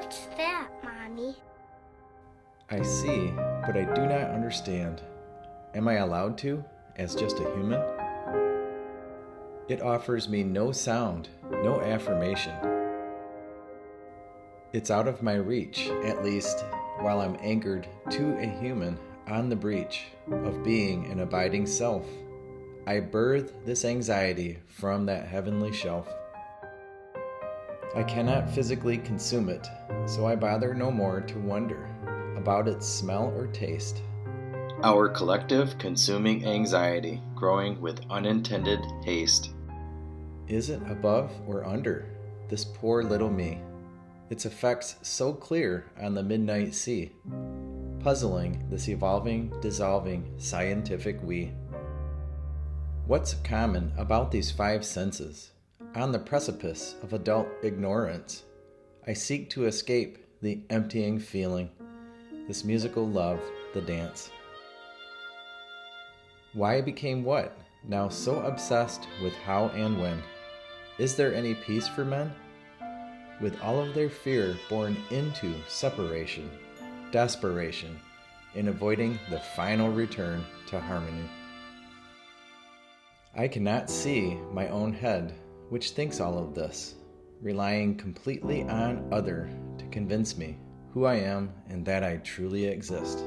What's that, Mommy? I see, but I do not understand. Am I allowed to, as just a human? It offers me no sound, no affirmation. It's out of my reach, at least while I'm anchored to a human on the breach of being an abiding self. I birth this anxiety from that heavenly shelf. I cannot physically consume it, so I bother no more to wonder about its smell or taste. Our collective consuming anxiety growing with unintended haste. Is it above or under, this poor little me? Its effects so clear on the midnight sea, puzzling this evolving, dissolving, scientific we. What's common about these five senses? On the precipice of adult ignorance, I seek to escape the emptying feeling, this musical love, the dance. Why became what, now so obsessed with how and when? Is there any peace for men? With all of their fear born into separation, desperation, in avoiding the final return to harmony. I cannot see my own head, which thinks all of this, relying completely on other to convince me who I am and that I truly exist.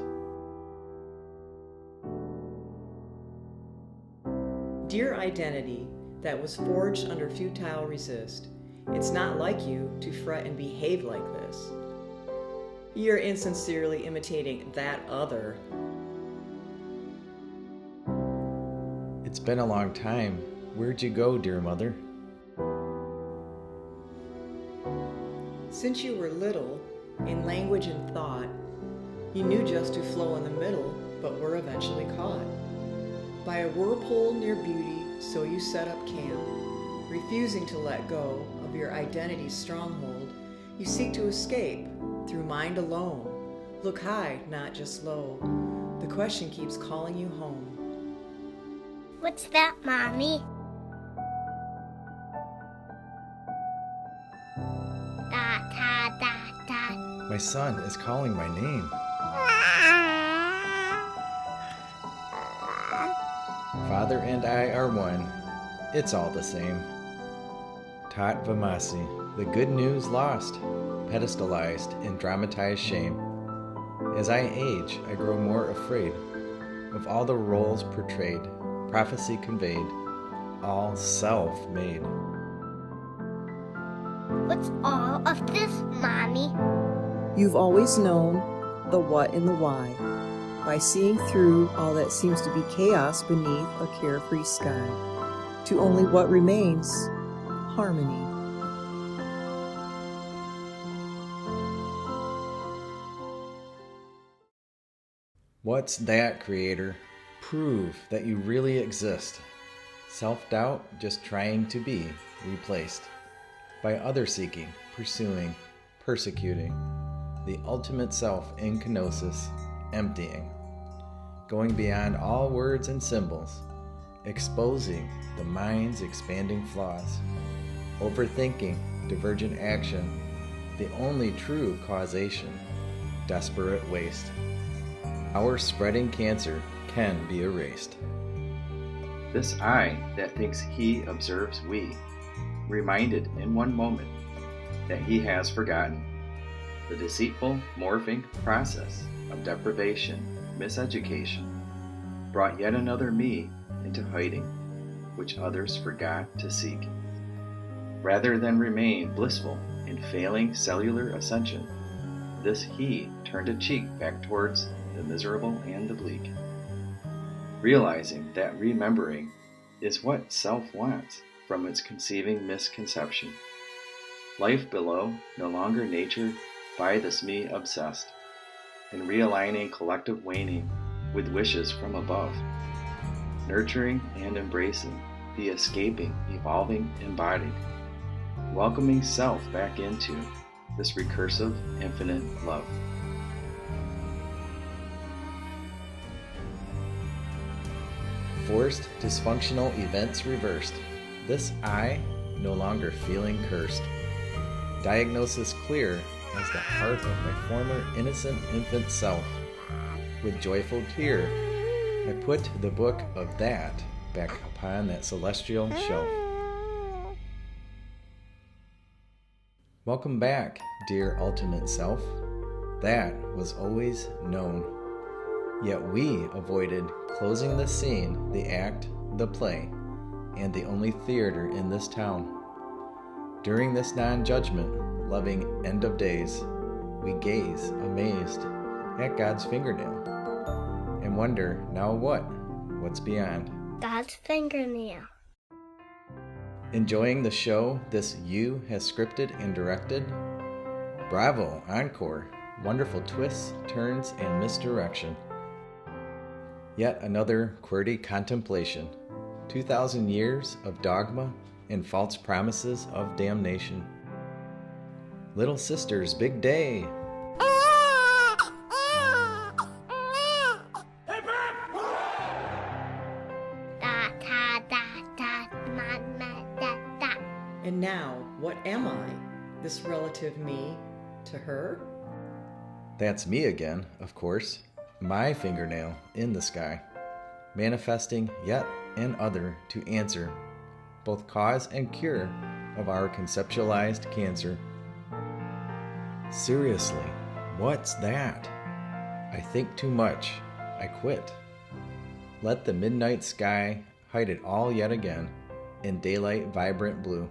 Dear identity that was forged under futile resist, it's not like you to fret and behave like this. You're insincerely imitating that other. It's been a long time. Where'd you go, dear mother? Since you were little, in language and thought, you knew just to flow in the middle, but were eventually caught. By a whirlpool near beauty, so you set up camp. Refusing to let go of your identity's stronghold, you seek to escape through mind alone. Look high, not just low. The question keeps calling you home. What's that, Mommy? Dot, dot, dot, dot. My son is calling my name. Father and I are one. It's all the same. Tat Vamasi, the good news lost, pedestalized in dramatized shame. As I age, I grow more afraid of all the roles portrayed, prophecy conveyed, all self-made. What's all of this, Mommy? You've always known the what and the why by seeing through all that seems to be chaos beneath a carefree sky to only what remains, harmony. What's that, Creator? Prove that you really exist. Self-doubt just trying to be replaced by other-seeking, pursuing, persecuting, the ultimate self in kenosis, emptying, going beyond all words and symbols, exposing the mind's expanding flaws, overthinking, divergent action, the only true causation, desperate waste. Our spreading cancer can be erased. This I that thinks he observes we, reminded in one moment that he has forgotten the deceitful morphing process of deprivation, miseducation, brought yet another me into hiding, which others forgot to seek. Rather than remain blissful in failing cellular ascension, this he turned a cheek back towards the miserable and the bleak, realizing that remembering is what self wants from its conceiving misconception. Life below, no longer natured by this me obsessed, and realigning collective waning with wishes from above, nurturing and embracing the escaping, evolving embodied, welcoming self back into this recursive, infinite love. Forced, dysfunctional events reversed. This I no longer feeling cursed. Diagnosis clear, as the heart of my former innocent infant self. With joyful tear, I put the book of that back upon that celestial shelf. Welcome back, dear ultimate self. That was always known. Yet we avoided closing the scene, the act, the play, and the only theater in this town. During this non-judgment, loving end of days, we gaze, amazed, at God's fingernail, and wonder, now what? What's beyond? God's fingernail. Enjoying the show this you has scripted and directed? Bravo, encore, wonderful twists, turns, and misdirection. Yet another QWERTY contemplation, 2,000 years of dogma and false promises of damnation. Little sister's big day. Da ta da da ma ma da da. And now, what am I, this relative me, to her? That's me again, of course, my fingernail in the sky, manifesting yet another to answer both cause and cure of our conceptualized cancer. Seriously, what's that? I think too much. I quit. Let the midnight sky hide it all yet again in daylight vibrant blue.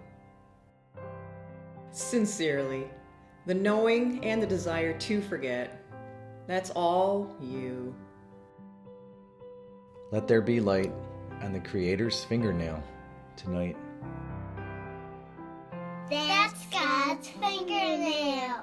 Sincerely, the knowing and the desire to forget. That's all you. Let there be light on the Creator's fingernail tonight. That's God's fingernail.